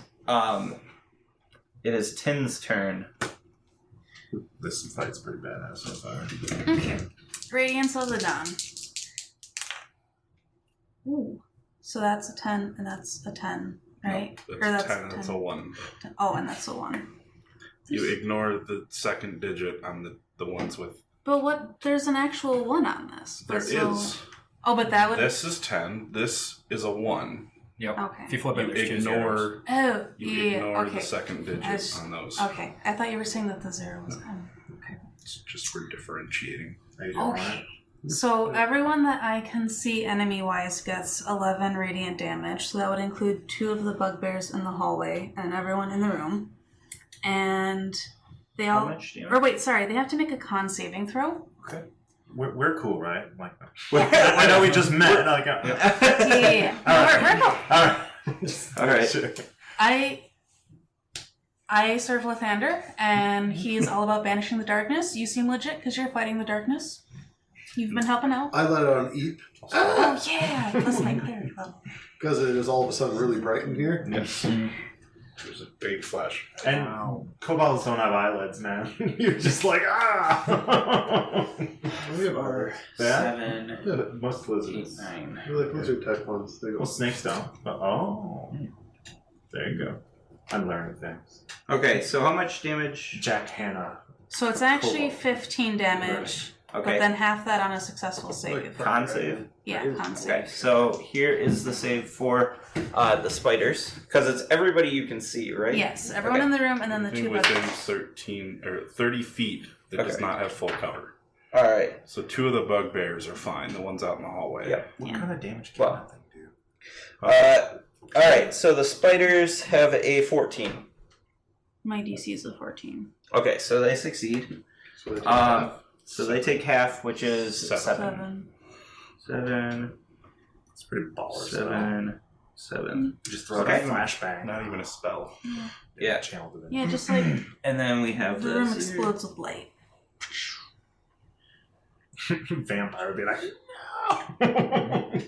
Tin's turn. This fight's pretty badass so far. Okay. Radiant slows it down. Ooh. So that's a 10, and that's a 10, right? That's 10, that's a 1. Oh, and that's a 1. You ignore the second digit on the ones with... But what? There's an actual 1 on this. There But is. Oh, but that would... This is 10. This is a 1. Yep. Okay. If you flip it, You there's 2 zeros. ignore... Oh, You yeah, ignore okay. the second digit As- on those. Okay. I thought you were saying that the 0 was... okay. It's just for differentiating. Are you doing Okay. that? So everyone that I can see enemy-wise gets 11 radiant damage. So that would include 2 of the bugbears in the hallway and everyone in the room. And they all... How much damage? Or wait, sorry. They have to make a con saving throw. Okay. We're cool, right? Like, I know we just met. Like, Yeah. All right. We're cool. All right. All right. Sure. I serve Lathander, and he's all about banishing the darkness. You seem legit because you're fighting the darkness. You've been helping out. I let it on eat Oh yeah, that's my cleric level. because it is all of a sudden really bright in here. Yes. There's a big flash. And kobolds don't have eyelids, man. You're just like, ah! We have our 7, yeah, Most 8, lizards. 9. they're like lizard type ones. They go. Well, snakes don't. But, oh. There you go. I'm learning things. Okay, so how much damage? Jack Hanna. So it's actually Cool. 15 damage, but Okay. then half that on a successful save. Con save? Yeah, con save. Okay, so here is the save for the spiders. Because it's everybody you can see, right? Yes, everyone Okay. in the room, and then the Anything 2 within bugbears. 13 or 30 feet that does Okay. not have full cover. Alright. So 2 of the bugbears are fine. The ones out in the hallway. Yep. What Yeah. kind of damage can Well, that thing do? Alright, so the spiders have a 14. My DC is a 14. Okay, so they succeed. So they take half. So they take half, which is 7. 7. 7, It's pretty baller. 7. Just throw Okay. a flashbang. Not even a spell. Yeah. Channel to Yeah, just like And then we have the room this. explodes with light. Vampire would be like,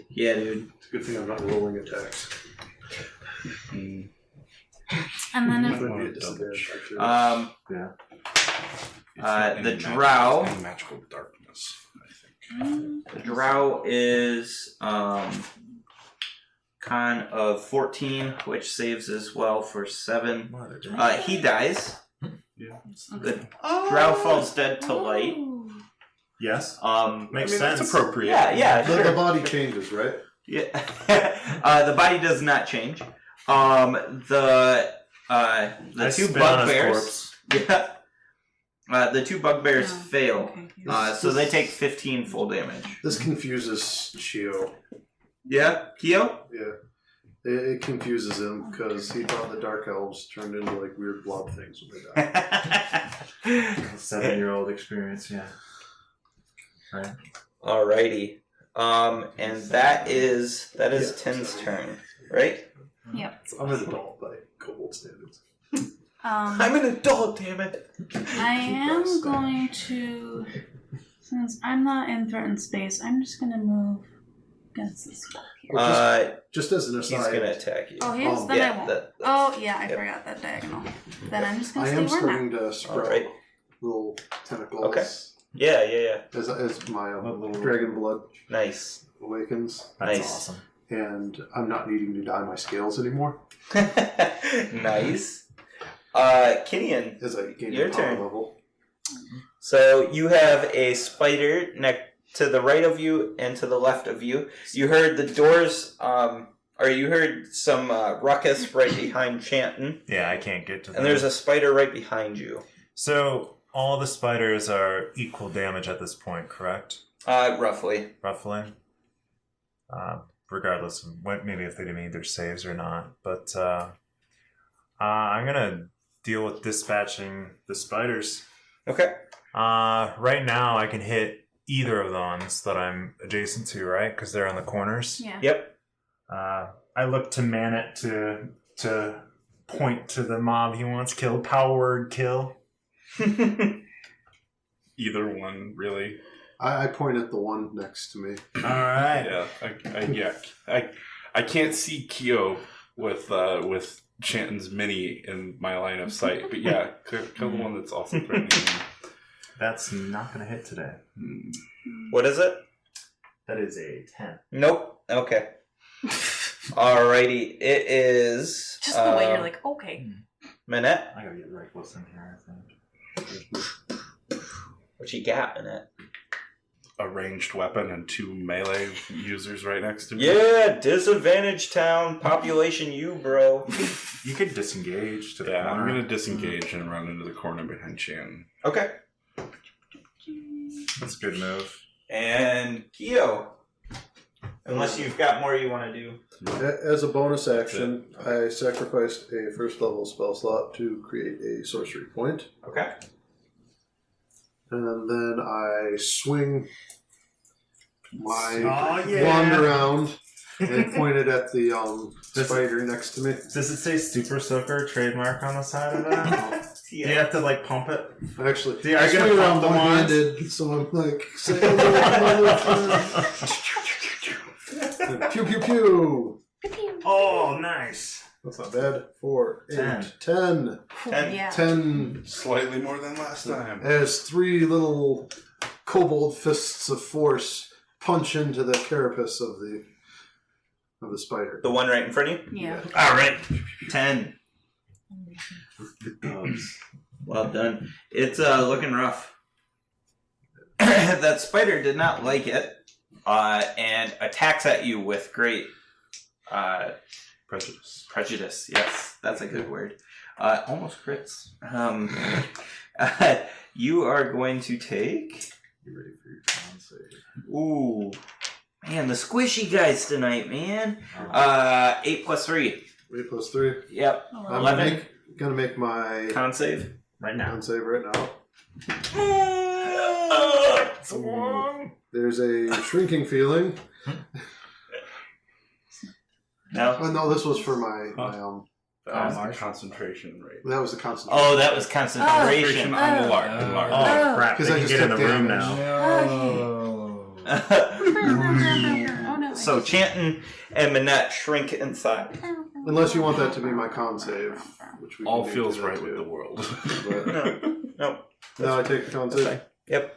Yeah, dude. It's a good thing I'm not rolling attacks. Mm. And then It if would be a disadvantage. Actually. yeah. It's not the any drow- Any magical darkness, I think. The drow is con of 14, which saves as well for 7. He dies. Yeah. The drow falls dead to light. Yes. Makes sense. That's appropriate. Yeah, the sure. body changes, right? Yeah. The body does not change. The I 2 spit on his bugbears. corpse. Yeah. The 2 bugbears Oh, fail. okay. So they take 15 full damage. This confuses Shio. Yeah, Kyo? Yeah. It confuses him because he thought the dark elves turned into like weird blob things when they died. 7-year-old experience, yeah. Right. Alrighty. And that is Tin's turn, right? Yep. I'm an adult by kobold standards. I'm an adult, damn it. I am going to, since I'm not in threatened space, I'm just going to move against this wall here. Just as an He's aside, gonna attack you. Oh, he is? Then I won't. that's- Oh, yeah, I yep. forgot that diagonal. Then I'm just going I to am stay where I'm starting to sprout Alright. little tentacles Okay. Yeah. as my Little- dragon blood Nice. awakens, That's Nice. awesome. and I'm not needing to dye my scales anymore Nice. Kinian, as I gain Your the power turn. level. so you have a spider to the right of you and to the left of you. You heard the doors, or you heard some ruckus right behind Chanton, Yeah, I can't get to them. and there's a spider right behind you. So, all the spiders are equal damage at this point, correct? Roughly. Roughly? Regardless of what, maybe if they made their saves or not. But I'm going to deal with dispatching the spiders. Okay. Right now, I can hit either of the ones that I'm adjacent to, right? Because they're on the corners. Yeah. Yep. I look to man it to point to the mob he wants killed. Power word kill. Either one, really. I point at the one next to me. All right. Yeah, I can't see Kyo with Shanton's mini in my line of sight, but yeah, kill the one that's also threatening me. That's not going to hit today. What is it? That is a 10. Nope. Okay. Alrighty. It is... Just the way you're like, okay. Minette? I got to get reckless in here, I think. What you got, Minette? A ranged weapon and 2 melee users right next to me. Yeah, disadvantage town, population you, bro. You could disengage to the Yeah, I'm corner. going to disengage and run into the corner behind Shannon. Okay. That's a good move. And Kyo. Unless you've got more you want to do. As a bonus action, I sacrificed a first level spell slot to create a sorcery point. Okay. And then I swing my Oh, wand around and point it at the spider next to me. Does it say Super Soaker trademark on the side of that? Do you have to, like, pump it? Actually, Are you I gonna swing around pump the wand? one-handed, so I'm like, say hello, motherfucker. Pew, pew, pew. Oh, nice. That's not bad. 4, 8, 10. 10. 10. Yeah. 10 Slightly more than last time. as 3 little kobold fists of force punch into the carapace of the spider. The one right in front of you? Yeah. All right, 10. Well done. It's looking rough. That spider did not like it, and attacks at you with great Prejudice. Yes, that's a good word. Almost crits. You are going to take. You ready for your con save? Ooh, man, the squishy guys tonight, man. 8 plus 3. 8 plus 3. Yep. I'm 11. gonna make my Con save. Right now. con save right now. It's a long. There's a shrinking feeling. No. Oh no, this was for my That was the concentration rate. that was the concentration. Oh, that was concentration. Concentration on the lark. Oh, crap. Because They I can just get in took the room damage. now. Oh no. So Chanton and Minette shrink inside. Unless you want that to be my con save, which we All can feels do that right too. with the world. But No. now I take the con That's save. fine. Yep.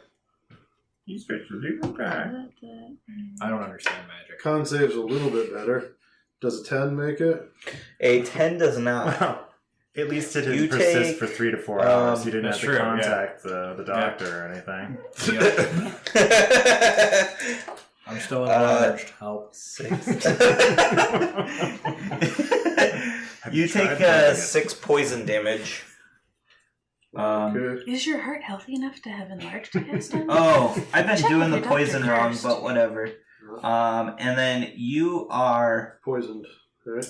I don't understand magic. Con save's a little bit better. Does a 10 make it? A 10 does not. Well, at least it didn't You persist take, for 3 to 4 hours. You didn't have that's to true, contact the doctor or anything. I'm still enlarged. Help. Have You tried take having it? 6 poison damage. Okay. Is your heart healthy enough to have enlarged cast on? Oh, I've been Check doing with the your poison doctor wrong, first. but whatever. And then you are Poisoned. Right?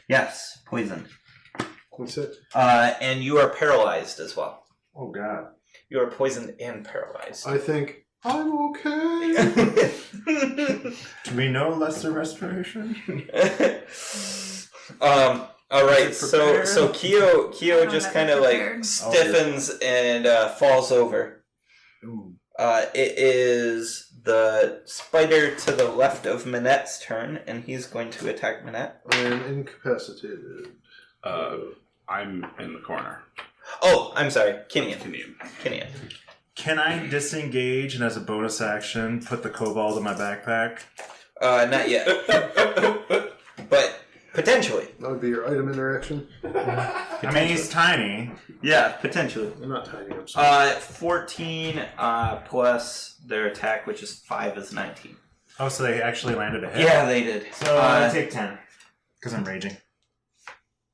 yes, poisoned. That's it. And you are paralyzed as well. Oh, God. You are poisoned and paralyzed. I think I'm okay. Do we know lesser restoration? All right, Is it prepared? so Kyo don't just have kind it of like prepared. stiffens and falls over. Ooh. It is the spider to the left of Minette's turn, and he's going to attack Minette. I am incapacitated. I'm in the corner. Oh, I'm sorry, Kinian. Kinian. Can I disengage and as a bonus action put the kobold in my backpack? Not yet, but potentially. That would be your item interaction. I mean, he's tiny. Yeah, potentially. I'm not tiny. I'm sorry. 14 plus their attack, which is 5, is 19. Oh, so they actually landed a hit? Yeah, they did. So I take 10. Because I'm raging.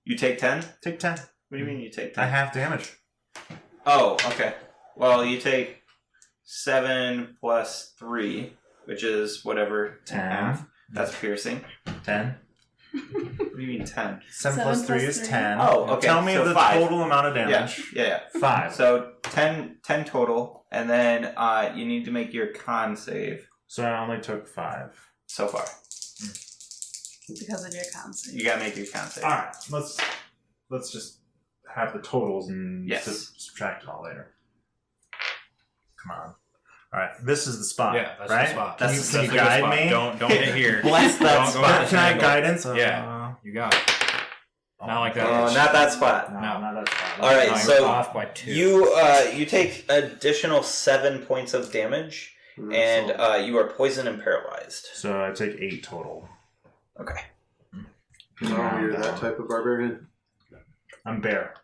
You take 10? What Take 10. do you mean you take 10? I have damage. Oh, okay. Well, you take 7 plus 3, which is whatever. 10. Half. That's piercing. 10. What do you mean 10? 7 plus 3 is 10. Oh, okay, Tell me so the 5. total amount of damage. Yeah. 5. So 10 total, and then you need to make your con save So I only took 5. so far. Because of your concept. You gotta make your con save. Alright, let's just have the totals and Yes. subtract it all later. Come on. All right, this is the spot. Yeah, that's right? the spot. Can you That's a good guide spot. me? Don't hit here. Bless that Don't go spot. hit Can I have angle. guidance? Yeah, you got it. Not like that. Oh, not that spot. No, not that spot. All right, No, you're so off by 2. you take additional 7 points of damage, and you are poisoned and paralyzed. So I take 8 total. Okay. Oh, you're that type of barbarian? I'm bear.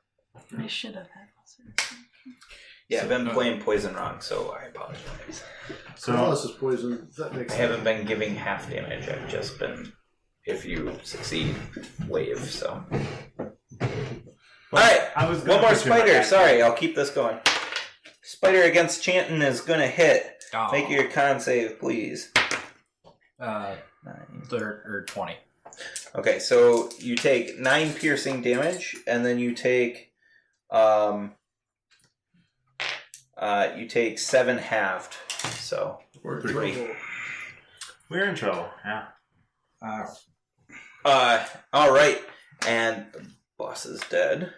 I should have had also. Yeah, I've been playing poison wrong, so I apologize. So this is poison. That makes I haven't been giving half damage. I've just been, if you succeed, wave. So. All right, I was one more spider. Sorry, I'll keep this going. Spider against Chanton is gonna hit. Oh. Make your con save, please. 20. Okay, so you take 9 piercing damage, and then you take 7 halved. So We're in 3. trouble. We're in trouble. Yeah. All right, and the boss is dead.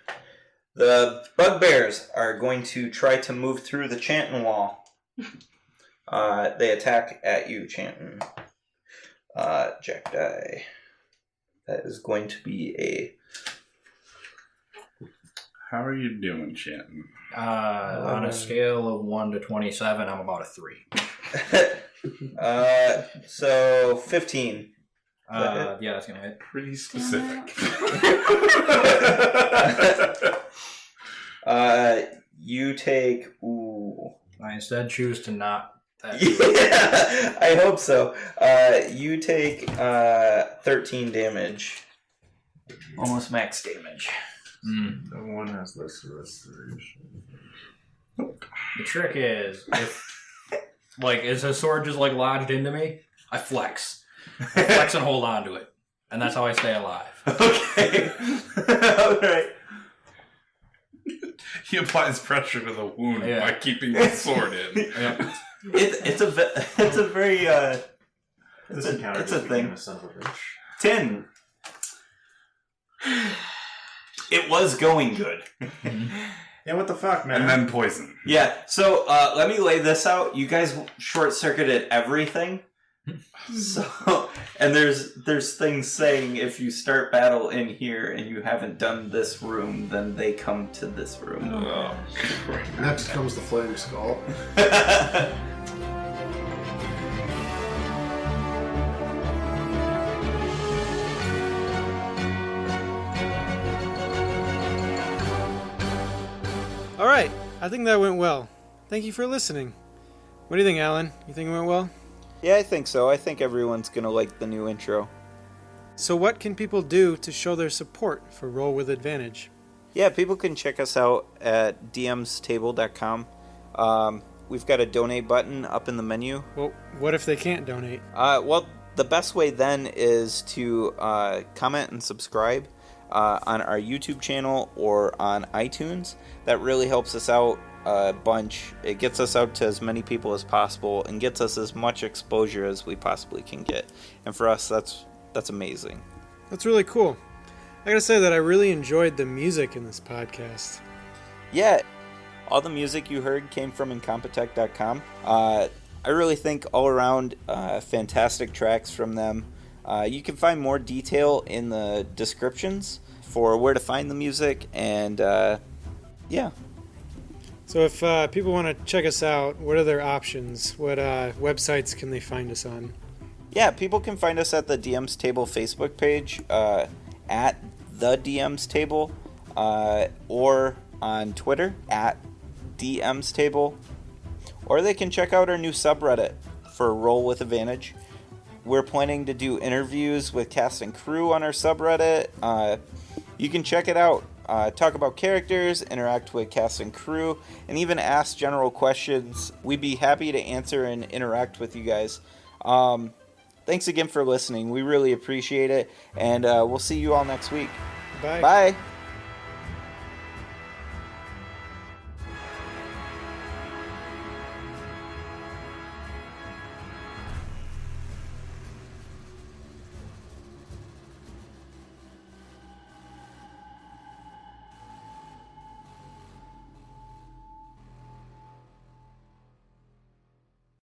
The bugbears are going to try to move through the Chanton wall. They attack at you, Chanton. Jack die. That is going to be a. How are you doing, Chanton? On a scale of 1 to 27, I'm about a 3. So 15. Yeah, that's gonna hit. Pretty specific. You take. Ooh. I instead choose to not. Yeah, I hope so. You take 13 damage. Almost max damage. No one has less restoration. The trick is, is his sword just lodged into me? I flex and hold on to it, and that's how I stay alive. Okay. All right. He applies pressure to the wound Yeah. by keeping the sword in. Yeah. It's a very This encounter it's just a became thing. a son of a bitch. 10. It was going good. Yeah, what the fuck, man? And then poison. Yeah, so let me lay this out. You guys short-circuited everything. So, and there's things saying if you start battle in here and you haven't done this room, then they come to this room. Oh, Next comes the Flame Skull. All right, I think that went well. Thank you for listening. What do you think, Alan? You think it went well? Yeah, I think so. I think everyone's gonna like the new intro. So what can people do to show their support for Roll with Advantage? Yeah, people can check us out at dmstable.com. We've got a donate button up in the menu. Well, what if they can't donate? Well, the best way then is to comment and subscribe on our YouTube channel or on iTunes. That really helps us out a bunch. It gets us out to as many people as possible and gets us as much exposure as we possibly can get. And for us, that's amazing. That's really cool. I gotta say that I really enjoyed the music in this podcast. Yeah, all the music you heard came from Incompetech.com. I really think all around fantastic tracks from them. You can find more detail in the descriptions for where to find the music, and yeah. So if people want to check us out, what are their options? What websites can they find us on? Yeah, people can find us at the DM's Table Facebook page, at the DM's Table, or on Twitter at DM's Table, or they can check out our new subreddit for Roll with Advantage. We're planning to do interviews with cast and crew on our subreddit. You can check it out. Talk about characters, interact with cast and crew, and even ask general questions. We'd be happy to answer and interact with you guys. Thanks again for listening. We really appreciate it, and we'll see you all next week. Bye. Bye.